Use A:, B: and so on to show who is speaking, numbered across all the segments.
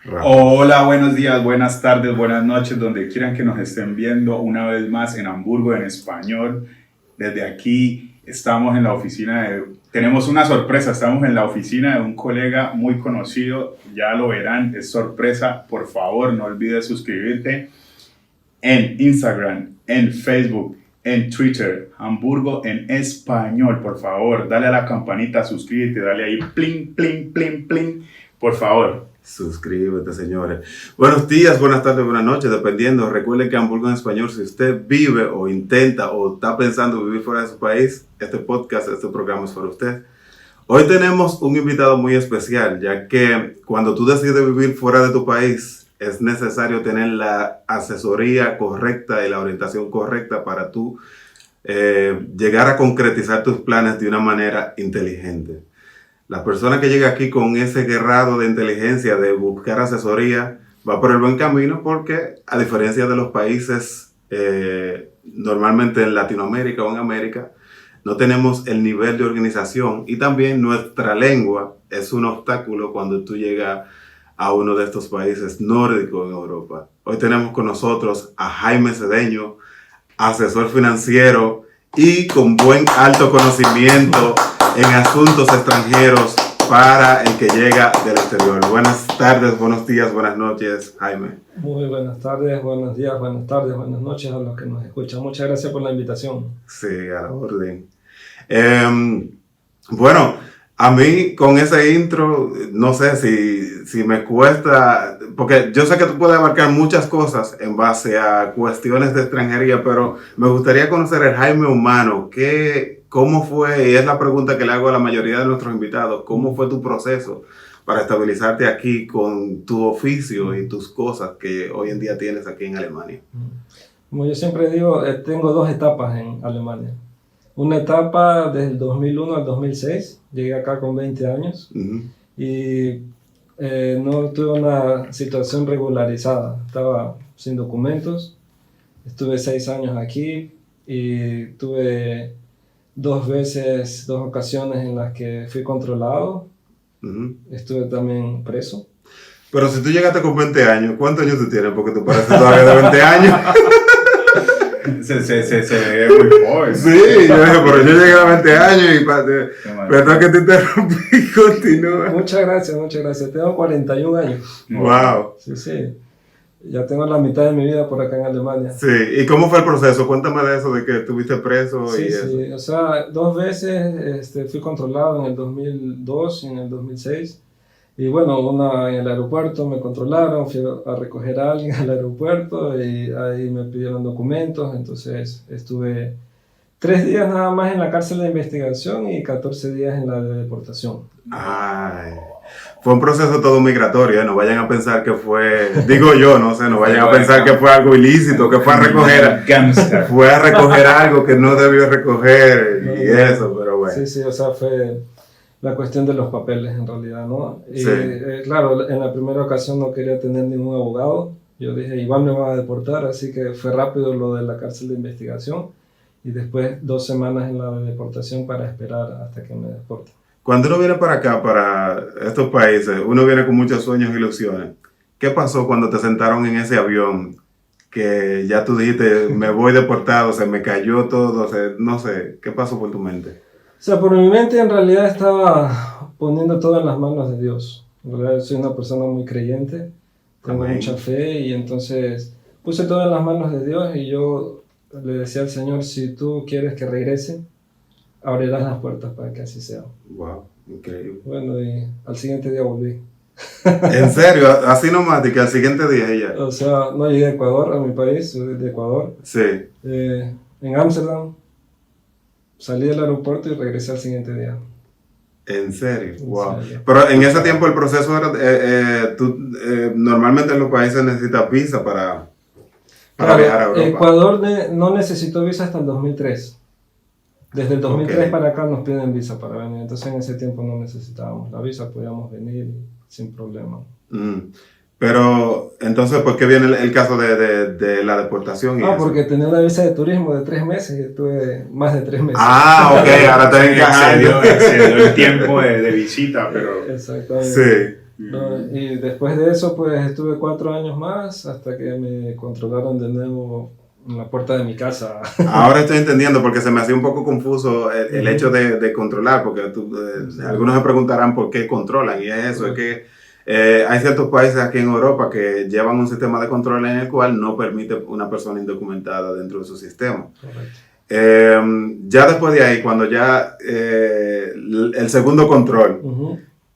A: Hola, buenos días, buenas tardes, buenas noches, donde quieran que nos estén viendo una vez más en Hamburgo en español. Desde aquí estamos en la oficina tenemos una sorpresa, estamos en la oficina de un colega muy conocido, ya lo verán, es sorpresa. Por favor, no olvides suscribirte en Instagram, en Facebook, en Twitter, Hamburgo en español. Por favor, dale a la campanita, suscríbete, dale ahí, pling, pling, pling, pling, por favor.
B: Suscríbete, señores. Buenos días, buenas tardes, buenas noches, dependiendo. Recuerden que Hamburgo en español, si usted vive o intenta o está pensando vivir fuera de su país, este podcast, este programa es para usted. Hoy tenemos un invitado muy especial, ya que cuando tú decides vivir fuera de tu país, es necesario tener la asesoría correcta y la orientación correcta para tú llegar a concretizar tus planes de una manera inteligente. La persona que llega aquí con ese grado de inteligencia de buscar asesoría va por el buen camino, porque a diferencia de los países normalmente en Latinoamérica o en América, no tenemos el nivel de organización, y también nuestra lengua es un obstáculo cuando tú llegas a uno de estos países nórdicos en Europa. Hoy tenemos con nosotros a Jaime Cedeño, asesor financiero y con buen alto conocimiento en asuntos extranjeros para el que llega del exterior. Buenas tardes, buenos días, buenas noches, Jaime.
C: Muy buenas tardes, buenos días, buenas tardes, buenas noches a los que nos escuchan. Muchas gracias por la invitación.
B: Sí, a la orden. Bueno, a mí con ese intro, no sé si me cuesta, porque yo sé que tú puedes abarcar muchas cosas en base a cuestiones de extranjería, pero me gustaría conocer el Jaime humano. ¿Cómo fue? Y es la pregunta que le hago a la mayoría de nuestros invitados. ¿Cómo fue tu proceso para estabilizarte aquí con tu oficio y tus cosas que hoy en día tienes aquí en Alemania?
C: Como yo siempre digo, tengo dos etapas en Alemania. Una etapa desde el 2001 al 2006, llegué acá con 20 años y no tuve una situación regularizada. Estaba sin documentos, estuve 6 años aquí y tuve dos ocasiones en las que fui controlado. Estuve también preso.
B: Pero si tú llegaste con 20 años, ¿cuántos años tú tienes? Porque tú pareces todavía de 20 años.
A: Se ve muy joven.
B: Sí, yo dije, pero yo llegué a 20 años y perdón que te interrumpí, continúa.
C: Muchas gracias. Tengo 41 años.
B: Wow.
C: Sí. Ya tengo la mitad de mi vida por acá en Alemania.
B: Sí, ¿y cómo fue el proceso? Cuéntame de eso, de que estuviste preso y eso.
C: Sí, o sea, 2 veces fui controlado, en el 2002 y en el 2006. Y bueno, una en el aeropuerto me controlaron, fui a recoger a alguien al aeropuerto y ahí me pidieron documentos. Entonces estuve 3 días nada más en la cárcel de investigación y 14 días en la de deportación.
B: Ay, fue un proceso todo migratorio, no vayan a pensar que fue, digo yo, no sé, no vayan a pensar que fue algo ilícito, que fue a recoger algo que no debió recoger y eso, pero bueno.
C: Sí, o sea, fue la cuestión de los papeles en realidad, ¿no? Y
B: sí.
C: Claro, en la primera ocasión no quería tener ningún abogado, yo dije, igual me van a deportar, así que fue rápido lo de la cárcel de investigación y después 2 semanas en la de deportación para esperar hasta que me deporten.
B: Cuando uno viene para acá, para estos países, uno viene con muchos sueños e ilusiones. ¿Qué pasó cuando te sentaron en ese avión? Que ya tú dijiste, me voy deportado, se me cayó todo, no sé, ¿qué pasó por tu mente?
C: O sea, por mi mente en realidad estaba poniendo todo en las manos de Dios. En realidad soy una persona muy creyente, tengo mucha fe y entonces puse todo en las manos de Dios y yo le decía al Señor, si tú quieres que regrese, abrirás las puertas para que así sea.
B: Wow, increíble.
C: Bueno, y al siguiente día volví.
B: ¿En serio? Así nomás, que al siguiente día ella.
C: O sea, no llegué a Ecuador, a mi país, soy de Ecuador.
B: Sí.
C: En Ámsterdam, salí del aeropuerto y regresé al siguiente día.
B: ¿En serio? Wow. Pero en ese tiempo el proceso era, normalmente en los países necesitas visa para viajar a Europa.
C: Ecuador no necesitó visa hasta el 2003. Desde el 2003 para acá nos piden visa para venir, entonces en ese tiempo no necesitábamos la visa, podíamos venir sin problema.
B: Pero entonces, ¿por qué viene el caso de la deportación?
C: Porque tenía una visa de turismo de 3 meses y estuve más de 3 meses.
A: Ok, ahora te excedió el tiempo de visita, pero...
C: Exactamente.
B: Sí.
C: Y después de eso, pues estuve 4 años más hasta que me controlaron de nuevo en la puerta de mi casa.
B: Ahora estoy entendiendo porque se me hacía un poco confuso el hecho de controlar, porque algunos me preguntarán por qué controlan, y es eso, es que hay ciertos países aquí en Europa que llevan un sistema de control en el cual no permite una persona indocumentada dentro de su sistema.
C: Correcto.
B: Ya después de ahí, cuando ya el segundo control,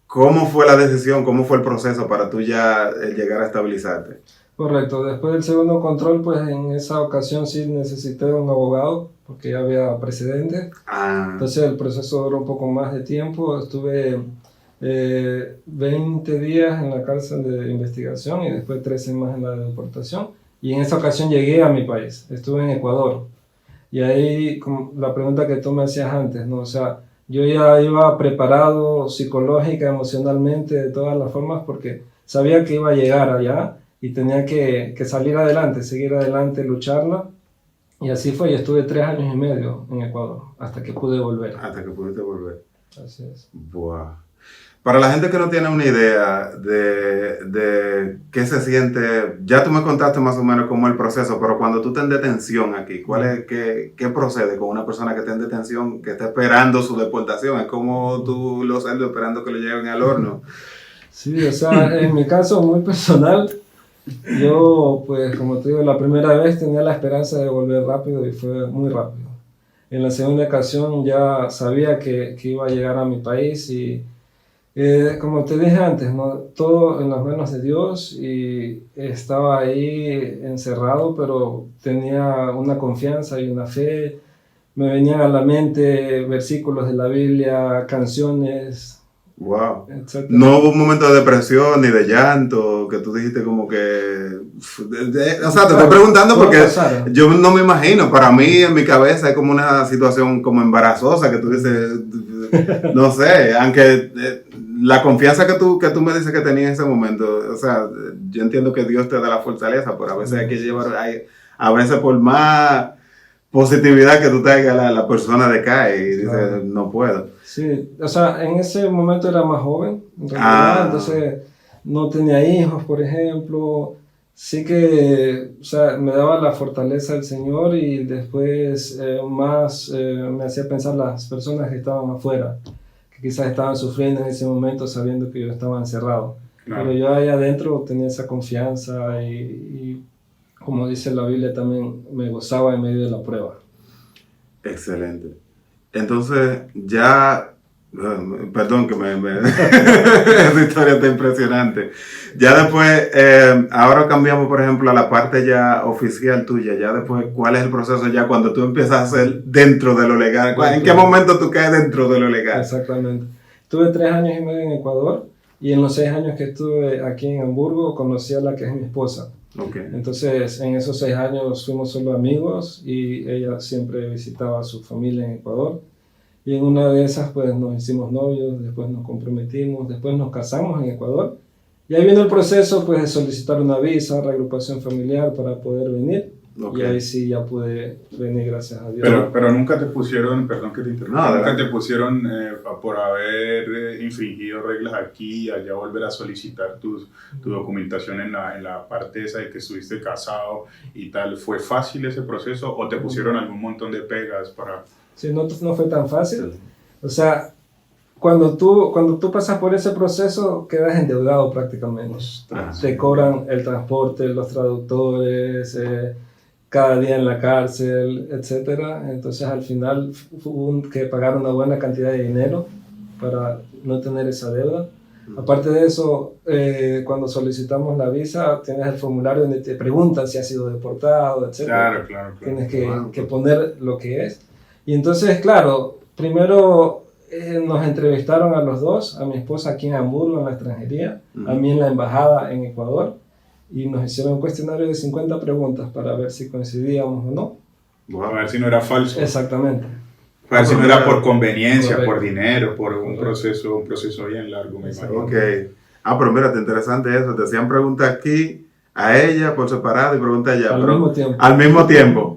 B: ¿cómo fue la decisión, cómo fue el proceso para tú ya llegar a estabilizarte?
C: Correcto, después del segundo control, pues en esa ocasión sí necesité un abogado porque ya había precedentes. Entonces el proceso duró un poco más de tiempo, estuve 20 días en la cárcel de investigación y después 13 más en la de deportación. Y en esa ocasión llegué a mi país, estuve en Ecuador. Y ahí, como la pregunta que tú me hacías antes, ¿no? O sea, yo ya iba preparado psicológica, emocionalmente, de todas las formas, porque sabía que iba a llegar allá y tenía que salir adelante, seguir adelante, lucharla. Y así fue, yo estuve 3 años y medio en Ecuador, hasta que pude volver.
B: Hasta que pudiste volver.
C: Así es.
B: Wow. Para la gente que no tiene una idea de qué se siente, ya tú me contaste más o menos cómo es el proceso, pero cuando tú estás en detención aquí, ¿qué procede con una persona que está en detención, que está esperando su deportación? ¿Es como tú los cerdos esperando que lo lleven al horno?
C: Sí, o sea, en mi caso muy personal, yo, pues como te digo, la primera vez tenía la esperanza de volver rápido y fue muy rápido. En la segunda ocasión ya sabía que iba a llegar a mi país y como te dije antes, ¿no? Todo en las manos de Dios y estaba ahí encerrado, pero tenía una confianza y una fe. Me venían a la mente versículos de la Biblia, canciones.
B: Wow.
C: Etcétera.
B: No hubo un momento de depresión ni de llanto, que tú dijiste como que... o sea, te estoy preguntando porque yo no me imagino. Para mí, en mi cabeza, es como una situación como embarazosa, que tú dices... No sé, aunque la confianza que tú me dices que tenías en ese momento, o sea, yo entiendo que Dios te da la fortaleza, pero a veces hay que llevar... A veces por más positividad que tú tengas, la persona decae y dice, no puedo.
C: Sí, o sea, en ese momento era más joven, en realidad, entonces no tenía hijos, por ejemplo. Sí que, o sea, me daba la fortaleza del Señor y después me hacía pensar las personas que estaban afuera, que quizás estaban sufriendo en ese momento sabiendo que yo estaba encerrado. Claro. Pero yo ahí adentro tenía esa confianza y como dice la Biblia también me gozaba en medio de la prueba.
B: Excelente. Entonces ya, perdón que esa historia está impresionante. Ya después, ahora cambiamos por ejemplo a la parte ya oficial tuya, ya después, ¿cuál es el proceso ya cuando tú empiezas a hacer dentro de lo legal? ¿En qué momento tú caes dentro de lo legal?
C: Exactamente. Tuve 3 años y medio en Ecuador y en los 6 años que estuve aquí en Hamburgo conocí a la que es mi esposa.
B: Okay.
C: Entonces, en esos 6 años fuimos solo amigos y ella siempre visitaba a su familia en Ecuador. Y en una de esas, pues nos hicimos novios, después nos comprometimos, después nos casamos en Ecuador. Y ahí vino el proceso, pues, de solicitar una visa, reagrupación familiar para poder venir. Okay. Y ahí sí ya pude venir, gracias a Dios.
A: Pero nunca te pusieron, perdón que te interrumpa, nunca te pusieron por haber infringido reglas aquí y allá volver a solicitar tu documentación en la parte esa de que estuviste casado y tal. ¿Fue fácil ese proceso o te pusieron algún montón de pegas para...?
C: Sí, no fue tan fácil. O sea, cuando tú pasas por ese proceso, quedas endeudado prácticamente. Te cobran el transporte, los traductores, cada día en la cárcel, etcétera. Entonces al final hubo que pagar una buena cantidad de dinero para no tener esa deuda. Aparte de eso, cuando solicitamos la visa, tienes el formulario donde te preguntan si has sido deportado, etcétera.
A: Claro.
C: Tienes que poner lo que es. Y entonces, claro, primero nos entrevistaron a los dos, a mi esposa aquí en Hamburgo, en la extranjería, a mí en la embajada en Ecuador, y nos hicieron un cuestionario de 50 preguntas para ver si coincidíamos o no.
A: A ver si no era falso.
C: Exactamente.
A: A ver si no era por conveniencia, correcto, por dinero, por un proceso bien largo, me imagino.
B: Ok. Pero mira, interesante eso. Te hacían preguntas aquí, a ella por separado y preguntas allá.
C: Al mismo tiempo.
B: Al mismo tiempo.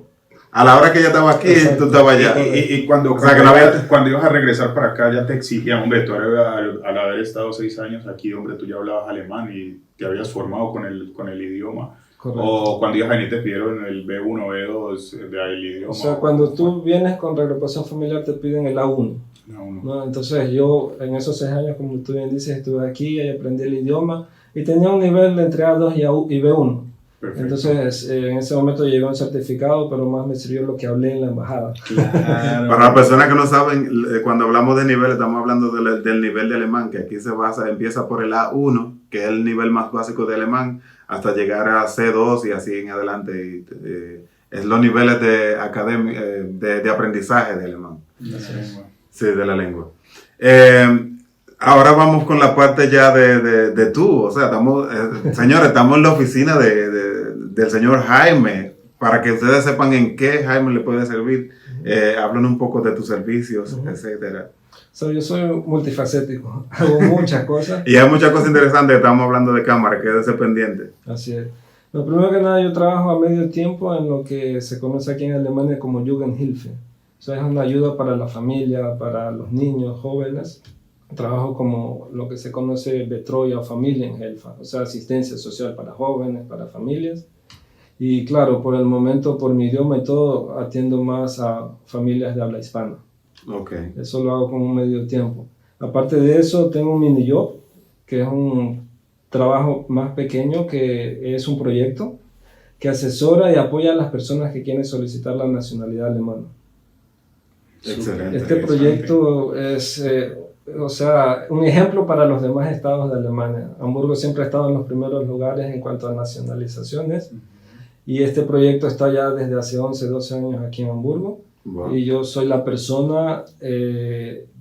B: A la hora que ella estaba aquí,
C: Exacto.
B: tú estabas allá.
A: Y cuando,
B: O sea, que no había-
A: cuando ibas a regresar para acá ya te exigían, hombre, tú al haber estado 6 años aquí, hombre, tú ya hablabas alemán y te habías formado con el idioma.
C: Correcto.
A: O cuando ibas a venir te pidieron el B1, B2 del idioma.
C: O sea, cuando tú vienes con reagrupación familiar te piden el A1.
A: No, no.
C: ¿no? Entonces yo en esos 6 años, como tú bien dices, estuve aquí y aprendí el idioma y tenía un nivel de entre A2 y B1.
A: Perfecto.
C: Entonces en ese momento llegó un certificado, pero más me sirvió lo que hablé en la embajada.
A: Claro.
B: Para las personas que no saben, cuando hablamos de nivel, estamos hablando del nivel de alemán, que aquí empieza por el A1, que es el nivel más básico de alemán, hasta llegar a C2 y así en adelante. Es los niveles de aprendizaje de alemán. Sí, de la lengua. Ahora vamos con la parte ya de tú. O sea, señores, estamos en la oficina del señor Jaime. Para que ustedes sepan en qué Jaime le puede servir. Hablan un poco de tus servicios, etcétera.
C: So, yo soy multifacético, hago muchas cosas.
B: Y hay muchas cosas interesantes. Estamos hablando de cámara, quédese pendiente.
C: Así es. Lo primero que nada, yo trabajo a medio tiempo en lo que se conoce aquí en Alemania como Jugendhilfe. O sea, es una ayuda para la familia, para los niños, jóvenes. Trabajo como lo que se conoce Betreuer o Familienhelfer, o sea, asistencia social para jóvenes, para familias. Y claro, por el momento, por mi idioma y todo, atiendo más a familias de habla hispana.
B: Okay.
C: Eso lo hago como un medio tiempo. Aparte de eso, tengo un mini job, que es un trabajo más pequeño, que es un proyecto que asesora y apoya a las personas que quieren solicitar la nacionalidad alemana.
B: Excelente.
C: Este proyecto es, o sea, un ejemplo para los demás estados de Alemania. Hamburgo siempre ha estado en los primeros lugares en cuanto a nacionalizaciones y este proyecto está ya desde hace 11, 12 años aquí en Hamburgo.
B: Wow.
C: Y yo soy la persona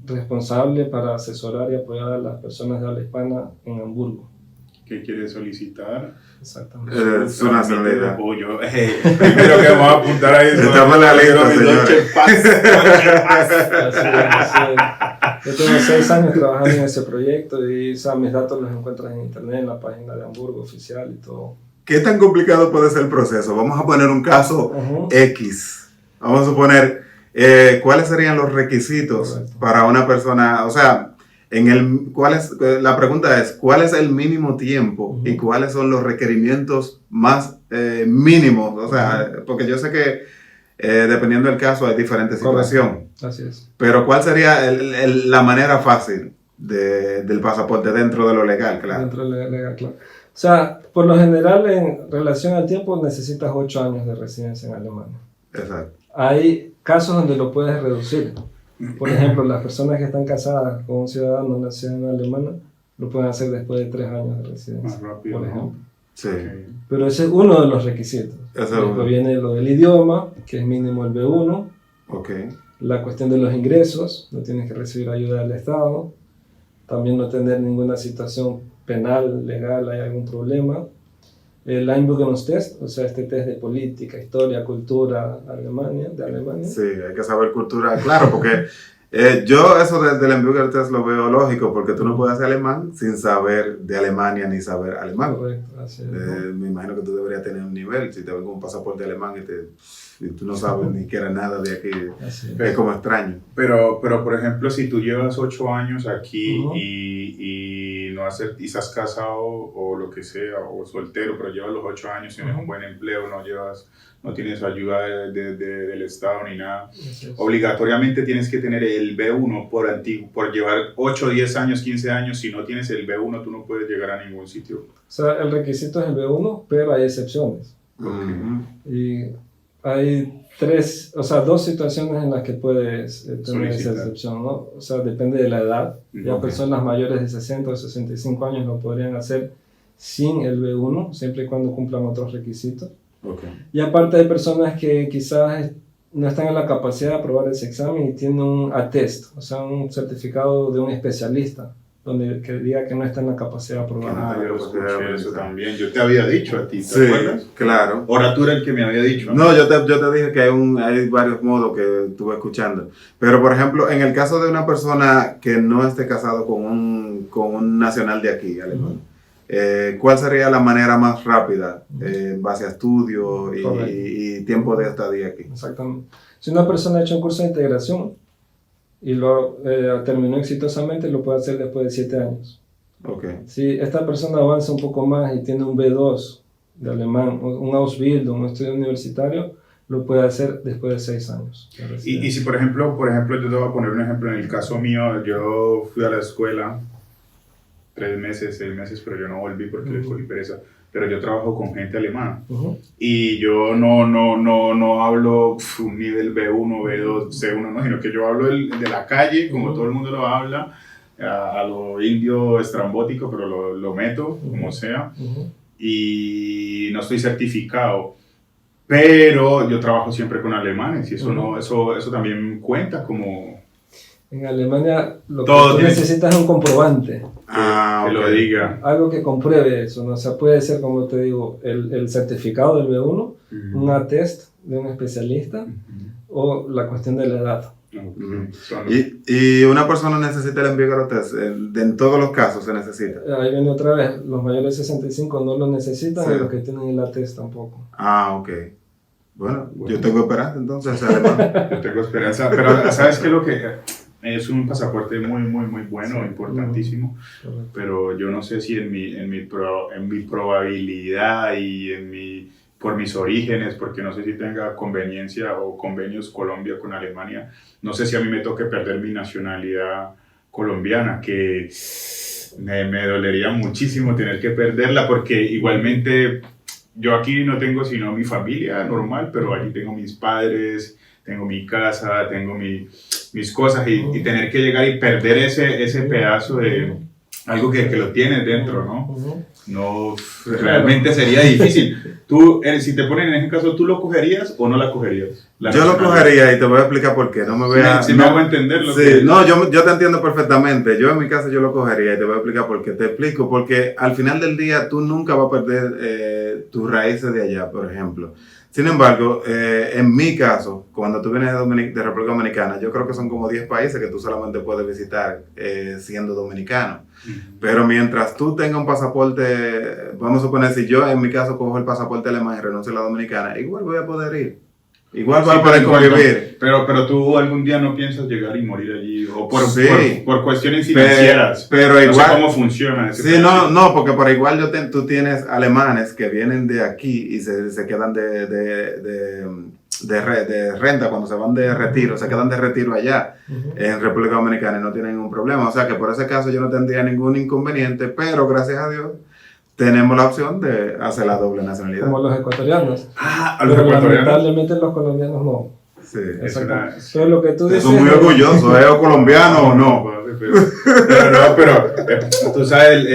C: responsable para asesorar y apoyar a las personas de habla hispana en Hamburgo.
A: ¿Qué quieres solicitar?
C: Exactamente.
B: Su nacionalidad.
A: Primero que vamos a apuntar a eso.
B: Estamos en la lista,
A: Así
C: es. Yo tengo 6 años trabajando en ese proyecto y, o sea, mis datos los encuentras en internet, en la página de Hamburgo oficial y todo.
B: ¿Qué tan complicado puede ser el proceso? Vamos a poner un caso X. Vamos a suponer, ¿cuáles serían los requisitos para una persona? O sea, la pregunta es, ¿cuál es el mínimo tiempo y cuáles son los requerimientos más mínimos? O sea, porque yo sé que dependiendo del caso hay diferentes situaciones.
C: Así es.
B: Pero ¿cuál sería la manera fácil del pasaporte dentro de lo legal, claro?
C: Dentro de lo legal, claro. O sea, por lo general, en relación al tiempo, necesitas 8 años de residencia en Alemania.
B: Exacto.
C: Hay casos donde lo puedes reducir. Por ejemplo, las personas que están casadas con un ciudadano, una ciudadana alemana, lo pueden hacer después de 3 años de residencia,
A: más rápido,
C: por
A: ¿no?
C: ejemplo.
B: Sí.
A: Okay.
C: Pero ese es uno de los requisitos.
B: Eso
C: Después viene lo del idioma, que es mínimo el B1.
B: Ok.
C: La cuestión de los ingresos, no tienes que recibir ayuda del Estado. También no tener ninguna situación penal, legal, hay algún problema. El Einbürgerungstest, o sea, este test de política, historia, cultura de Alemania.
B: Sí, hay que saber cultura, claro, porque yo eso del Einbürgerungstest lo veo lógico, porque tú no puedes hacer alemán sin saber de Alemania ni saber alemán.
C: Correcto, así es.
B: Me imagino que tú deberías tener un nivel, si te ven con un pasaporte alemán y tú no sabes ni que era nada de aquí, es como extraño.
A: Pero, por ejemplo, si tú llevas 8 años aquí y no estás casado o lo que sea, o soltero, pero llevas los 8 años, tienes un buen empleo, no tienes ayuda del Estado ni nada, obligatoriamente tienes que tener el B1 por llevar 8, 10 años, 15 años. Si no tienes el B1, tú no puedes llegar a ningún sitio.
C: O sea, el requisito es el B1, pero hay excepciones. Y hay 2 situaciones en las que puedes tener esa excepción, ¿no? O sea, depende de la edad. Ya personas mayores de 60 o 65 años lo podrían hacer sin el B1, siempre y cuando cumplan otros requisitos. Y aparte hay personas que quizás no están en la capacidad de aprobar ese examen y tienen un attest, o sea, un certificado de un especialista, que diga que no está en la capacidad de aprobar.
A: Yo escuché eso también. Yo te había dicho a ti, ¿te acuerdas?
B: Claro.
A: Ahora tú eres el que me había dicho.
B: No, yo te dije que hay varios modos que estuve escuchando. Pero, por ejemplo, en el caso de una persona que no esté casado con un nacional de aquí, alemán, ¿cuál sería la manera más rápida en base a estudio y tiempo de estadía aquí?
C: Exactamente. Si una persona ha hecho un curso de integración y lo terminó exitosamente, lo puede hacer después de 7 años.
B: Okay.
C: Si esta persona avanza un poco más y tiene un B2 de alemán, un Ausbildung, un estudio universitario, lo puede hacer después de 6 años.
A: Y si por ejemplo, yo te voy a poner un ejemplo, en el caso mío, yo fui a la escuela 3 meses, 6 meses, pero yo no volví porque le cogí pereza. Pero yo trabajo con gente alemana y yo no hablo un nivel B1, B2, C1, no, sino que yo hablo de la calle, como todo el mundo lo habla, a lo indio estrambótico, pero lo meto como sea, y no estoy certificado, pero yo trabajo siempre con alemanes y eso también cuenta como...
C: En Alemania lo que
A: todo
C: tú necesitas es un comprobante.
A: Que lo diga.
C: Algo que compruebe eso, ¿no? O sea, puede ser, como te digo, el certificado del B1, un attest de un especialista o la cuestión de la edad.
B: Y una persona necesita el envío test, en todos los casos se necesita.
C: Ahí viene otra vez, los mayores de 65 no lo necesitan y los que tienen el attest tampoco.
B: Ok. Bueno, yo tengo esperanza entonces, alemán.
A: Yo tengo esperanza, pero ¿sabes qué? Lo que es un pasaporte muy bueno, importantísimo, pero yo no sé si en mi probabilidad y por mis orígenes, porque no sé si tenga conveniencia o convenios Colombia con Alemania, no sé si a mí me toque perder mi nacionalidad colombiana, que me dolería muchísimo tener que perderla, porque igualmente yo aquí no tengo sino mi familia normal, pero allí tengo mis padres, tengo mi casa, tengo mis cosas, y tener que llegar y perder ese pedazo de algo que lo tienes dentro, ¿no? No, realmente sería difícil. Tú, si te ponen en ese caso, ¿tú lo cogerías o no la cogerías?
B: Yo lo cogería y te voy a explicar por qué. No me veas.
A: Si me hago entender lo
B: sí,
A: que...
B: No, yo te entiendo perfectamente. Yo en mi caso yo lo cogería y te voy a explicar por qué. Te explico, porque al final del día tú nunca vas a perder tus raíces de allá, por ejemplo. Sin embargo, en mi caso, cuando tú vienes de República Dominicana, yo creo que son como 10 países que tú solamente puedes visitar siendo dominicano. Pero mientras tú tengas un pasaporte, vamos a suponer, si yo en mi caso cojo el pasaporte alemán y renuncio a la dominicana, igual voy a poder ir. Igual voy a poder convivir.
A: Pero tú algún día no piensas llegar y morir allí, o por cuestiones
B: financieras.
A: financieras.
B: Pero igual,
A: no sé cómo funciona ese
B: sí, no, porque por igual tú tienes alemanes que vienen de aquí y se quedan de renta cuando se van de retiro, se quedan de retiro allá en República Dominicana y no tienen ningún problema. O sea que por ese caso yo no tendría ningún inconveniente, pero gracias a Dios tenemos la opción de hacer la doble nacionalidad.
C: Como los ecuatorianos.
A: A los ecuatorianos.
C: Lamentablemente los colombianos no.
B: Sí.
C: Pero lo que tú dices...
B: Son muy orgullosos, ¿es colombiano o no?
A: Pero tú sabes,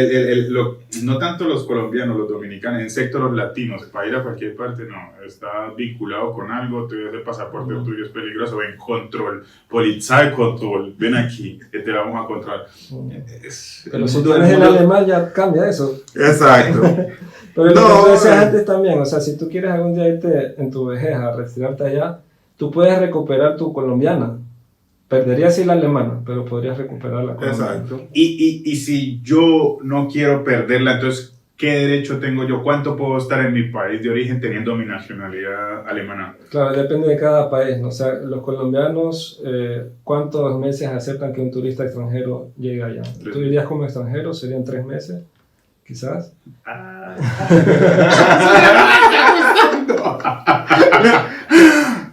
A: no tanto los colombianos, los dominicanos, en sector los latinos, para ir a cualquier parte, no, está vinculado con algo, ese pasaporte tuyo es peligroso, ven, control, Polizeikontrolle, ven aquí, que te vamos a controlar.
C: Pero si tú eres el alemán ya cambia eso.
B: Exacto.
C: Pero lo que tú decías antes también, o sea, si tú quieres algún día irte en tu vejez a retirarte allá, tú puedes recuperar tu colombiana. Perderías sí la alemana, pero podrías recuperar la colombiana.
B: Exacto.
A: Y si yo no quiero perderla, entonces, ¿qué derecho tengo yo? ¿Cuánto puedo estar en mi país de origen teniendo mi nacionalidad alemana?
C: Claro, depende de cada país, ¿no? O sea, los colombianos, ¿cuántos meses aceptan que un turista extranjero llegue allá? ¿Tú dirías como extranjero? ¿Serían 3 meses? Quizás.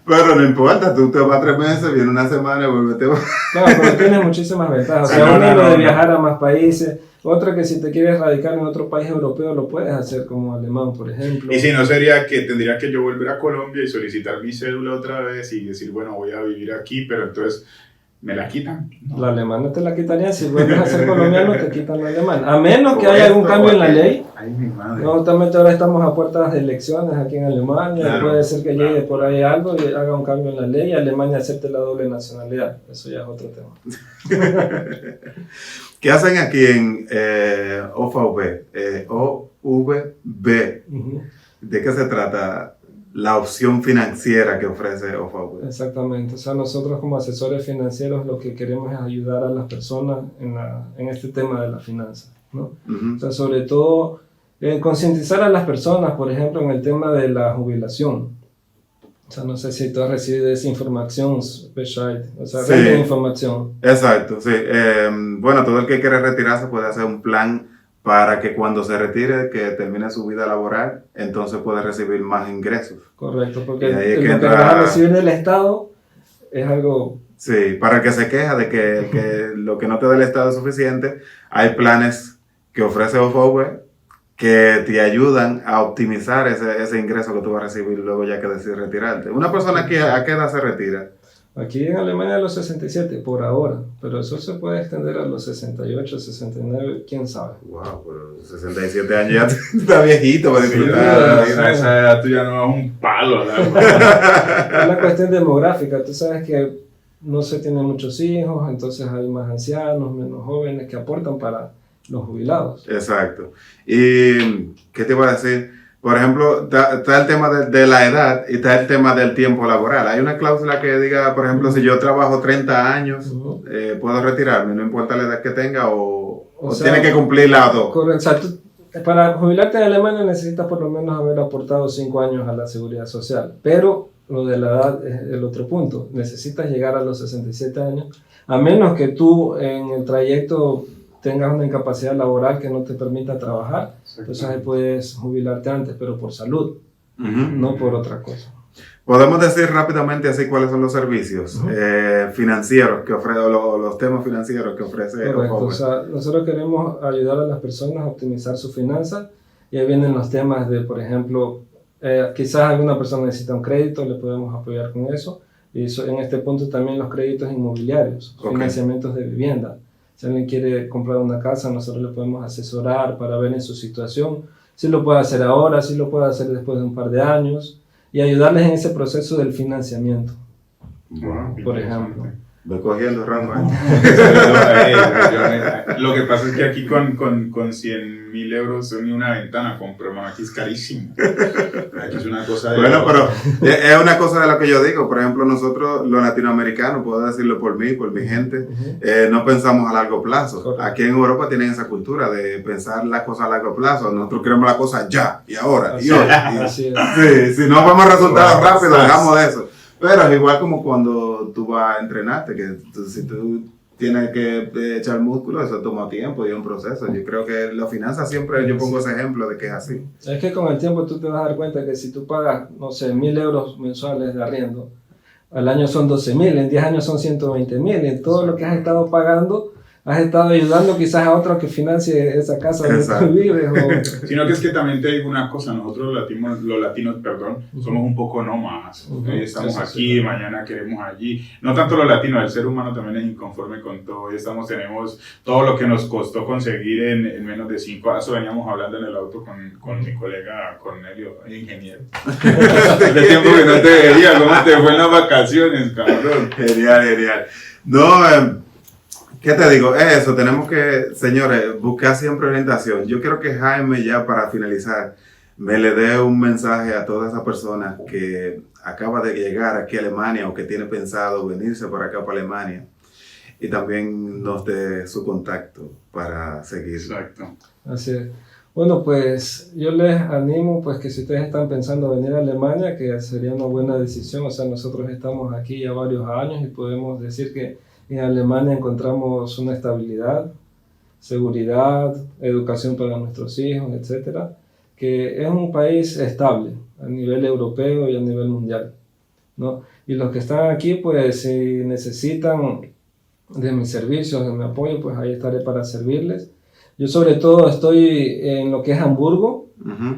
B: Pero no importa, tú te vas 3 meses, viene una semana y vuelves.
C: Claro, pero tienes muchísimas ventajas. O sea, uno de viajar a más países. Otra que si te quieres radicar en otro país europeo lo puedes hacer, como alemán, por ejemplo.
A: Y si no, sería que tendría que yo volver a Colombia y solicitar mi cédula otra vez y decir, bueno, voy a vivir aquí, pero entonces me la quitan. No.
C: La alemana te la quitarían. Si vuelves a ser colombiano, te quitan la alemana. A menos que haya algún cambio en la ley.
A: Ay, mi madre.
C: No, justamente ahora estamos a puertas de elecciones aquí en Alemania.
A: Claro,
C: puede ser que llegue por ahí algo y haga un cambio en la ley y Alemania acepte la doble nacionalidad. Eso ya es otro tema.
B: ¿Qué hacen aquí en OVB? OVB. ¿De qué se trata la opción financiera que ofrece OVB?
C: Exactamente. O sea, nosotros como asesores financieros lo que queremos es ayudar a las personas en este tema de la finanza. ¿no? O sea, sobre todo concientizar a las personas, por ejemplo, en el tema de la jubilación. O sea, no sé si tú has recibido esa información, Bescheid, o sea,
B: Sí.
C: información.
B: Exacto, sí. Bueno, todo el que quiere retirarse puede hacer un plan para que cuando se retire, que termine su vida laboral, entonces puede recibir más ingresos.
C: Correcto, porque
B: Y ahí es
C: lo
B: que
C: que
B: entra-
C: vas a recibir del Estado es algo...
B: Sí, para el que se queja de que lo que no te da el Estado es suficiente, hay planes que ofrece Ofowe que te ayudan a optimizar ese ingreso que tú vas a recibir luego ya que decides retirarte. Una persona que ¿a qué edad se retira?
C: Aquí en Alemania a los 67 por ahora, pero eso se puede extender a los 68, 69, quién sabe.
B: Wow, pero 67 años ya está viejito para
A: Sí,
B: disfrutar.
A: a esa edad tú ya no das un palo.
C: Es la cuestión demográfica, tú sabes que no se tienen muchos hijos, entonces hay más ancianos, menos jóvenes que aportan para los jubilados.
B: Exacto. ¿Y qué te iba a decir? Por ejemplo, está el tema de la edad y está el tema del tiempo laboral. Hay una cláusula que diga, por ejemplo, si yo trabajo 30 años, puedo retirarme, no importa la edad que tenga o
C: sea,
B: tiene que cumplir las dos.
C: Correcto. O sea, para jubilarte en Alemania necesitas por lo menos haber aportado 5 años a la seguridad social, pero lo de la edad es el otro punto. Necesitas llegar a los 67 años, a menos que tú en el trayecto tengas una incapacidad laboral que no te permita trabajar, entonces ahí puedes jubilarte antes, pero por salud, no por otra cosa.
B: Podemos decir rápidamente así cuáles son los servicios financieros que ofrece, o los temas financieros que ofrece.
C: Correcto, o sea, nosotros queremos ayudar a las personas a optimizar sus finanzas y ahí vienen los temas de, por ejemplo, quizás alguna persona necesita un crédito, le podemos apoyar con eso, y en este punto también los créditos inmobiliarios, financiamientos de vivienda. Si alguien quiere comprar una casa, nosotros le podemos asesorar para ver en su situación si lo puede hacer ahora, si lo puede hacer después de un par de años y ayudarles en ese proceso del financiamiento, por ejemplo.
B: Voy cogiendo rango.
A: Lo que pasa es que aquí con 100.000 euros ni una ventana compro, hermano. Aquí es carísimo. Aquí es una cosa de...
B: Bueno, pero es una cosa de lo que yo digo. Por ejemplo, nosotros los latinoamericanos, puedo decirlo por mí, por mi gente, no pensamos a largo plazo.
C: Correcto.
B: Aquí en Europa tienen esa cultura de pensar las cosas a largo plazo. Nosotros queremos las cosas ya, y ahora, y hoy.
C: Así es.
B: Sí, si no vemos resultados rápidos, dejamos de eso. Pero es igual como cuando tú vas a entrenarte, que si tú tienes que echar músculo, eso toma tiempo y es un proceso. Yo creo que la finanza siempre, yo pongo ese ejemplo de que es así.
C: Es que con el tiempo tú te vas a dar cuenta que si tú pagas, no sé, 1.000 euros mensuales de arriendo, al año son 12.000, en 10 años son 120.000, en todo lo que has estado pagando, has estado ayudando quizás a otro que financie esa casa donde tú vives.
A: Sino que es que también te digo una cosa, nosotros los latinos, somos un poco nómadas. Hoy estamos aquí, mañana queremos allí. No tanto los latinos, el ser humano también es inconforme con todo. Hoy tenemos todo lo que nos costó conseguir en menos de 5 años. Eso veníamos hablando en el auto con mi colega Cornelio, ingeniero. Hace tiempo que no te veía, ¿cómo te fue en las vacaciones, cabrón?
B: Genial. No, ¿qué te digo? Eso, tenemos que, señores, buscar siempre orientación. Yo quiero que Jaime, ya para finalizar, me le dé un mensaje a todas esas personas que acaba de llegar aquí a Alemania o que tiene pensado venirse por acá para Alemania y también nos dé su contacto para seguir.
A: Exacto.
C: Así es. Bueno, pues yo les animo pues que si ustedes están pensando venir a Alemania, que sería una buena decisión. O sea, nosotros estamos aquí ya varios años y podemos decir que en Alemania encontramos una estabilidad, seguridad, educación para nuestros hijos, etcétera, que es un país estable a nivel europeo y a nivel mundial, ¿no? Y los que están aquí, pues si necesitan de mis servicios, de mi apoyo, pues ahí estaré para servirles. Yo sobre todo estoy en lo que es Hamburgo,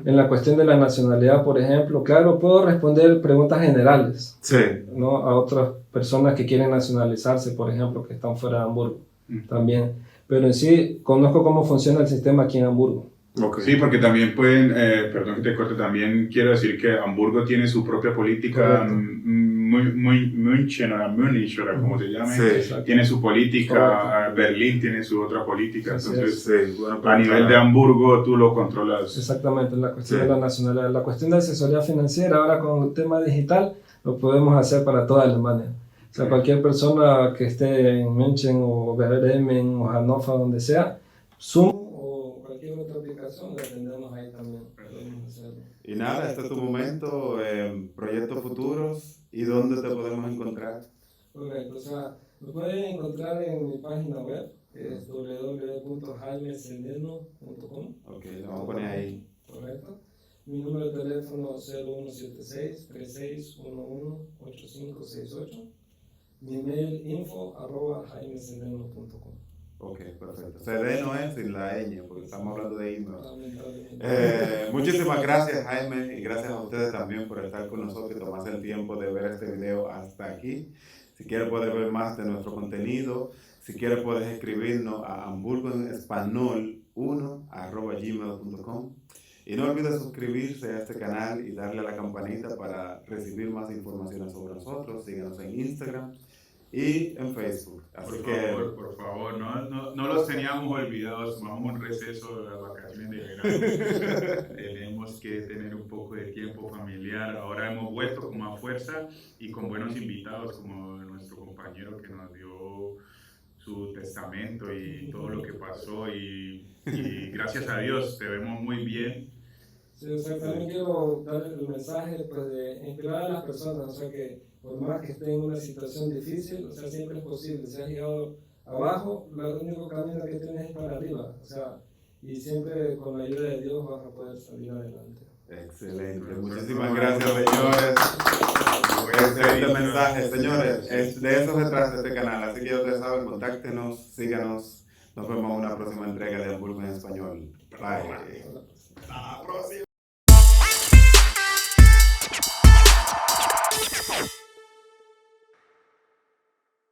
C: en la cuestión de la nacionalidad, por ejemplo. Claro, puedo responder preguntas generales,
B: sí,
C: ¿no? A otras personas que quieren nacionalizarse, por ejemplo, que están fuera de Hamburgo también. Pero en sí, conozco cómo funciona el sistema aquí en Hamburgo.
B: Okay.
A: Sí, porque también pueden, perdón que te corte, también quiero decir que Hamburgo tiene su propia política, Múnich, como se llame,
B: sí,
A: tiene su política, Berlín tiene su otra política, entonces
B: sí, bueno,
A: a nivel de Hamburgo tú lo controlas.
C: Exactamente, la cuestión de la nacionalidad. La cuestión de asesoría financiera, ahora con el tema digital, lo podemos hacer para toda Alemania. O sea, cualquier persona que esté en München o Bremen o Hannover, donde sea, Zoom cualquier otra aplicación, la atendemos ahí también. Podemos hacerlo.
B: Y nada, este es tu momento, proyectos futuros y dónde te podemos encontrar.
C: Correcto, o sea, me pueden encontrar en mi página web, que es www.jaimeseleno.com.
B: Ok, lo vamos a poner ahí.
C: Correcto. Mi número de teléfono 0176-3611-8568. Mi mail info@jaimeseleno.com.
B: Ok, perfecto. Sedeno es sin la ñ, porque estamos hablando de email.
C: Lamentablemente.
B: Muchísimas gracias, Jaime, y gracias a ustedes también por estar con nosotros y tomarse el tiempo de ver este video hasta aquí. Si quieres poder ver más de nuestro contenido, si quieres puedes escribirnos a hamburgoenespanol1@gmail.com. Y no olvides suscribirse a este canal y darle a la campanita para recibir más información sobre nosotros. Síguenos en Instagram y en Facebook. Así
A: Por favor, no los teníamos olvidados, tomamos un receso de las vacaciones de verano. Tenemos que tener un poco de tiempo familiar. Ahora hemos vuelto con más fuerza y con buenos invitados, como nuestro compañero que nos dio su testamento y todo lo que pasó. Y gracias a Dios, te vemos muy bien.
C: Sí, o sea, también quiero dar el mensaje pues, de inspirar a las personas, o sea, que por más que estén en una situación difícil, o sea, siempre es posible. Si has llegado abajo, el único camino que tienes es para arriba, o sea, y siempre con la ayuda de Dios vas a poder salir adelante.
B: Excelente, muchísimas gracias, señores. Excelente mensaje, señores. De eso se trata este canal, así que ya ustedes saben, contáctenos, síganos. Nos vemos en una próxima entrega de Hamburgo en Español. Bye.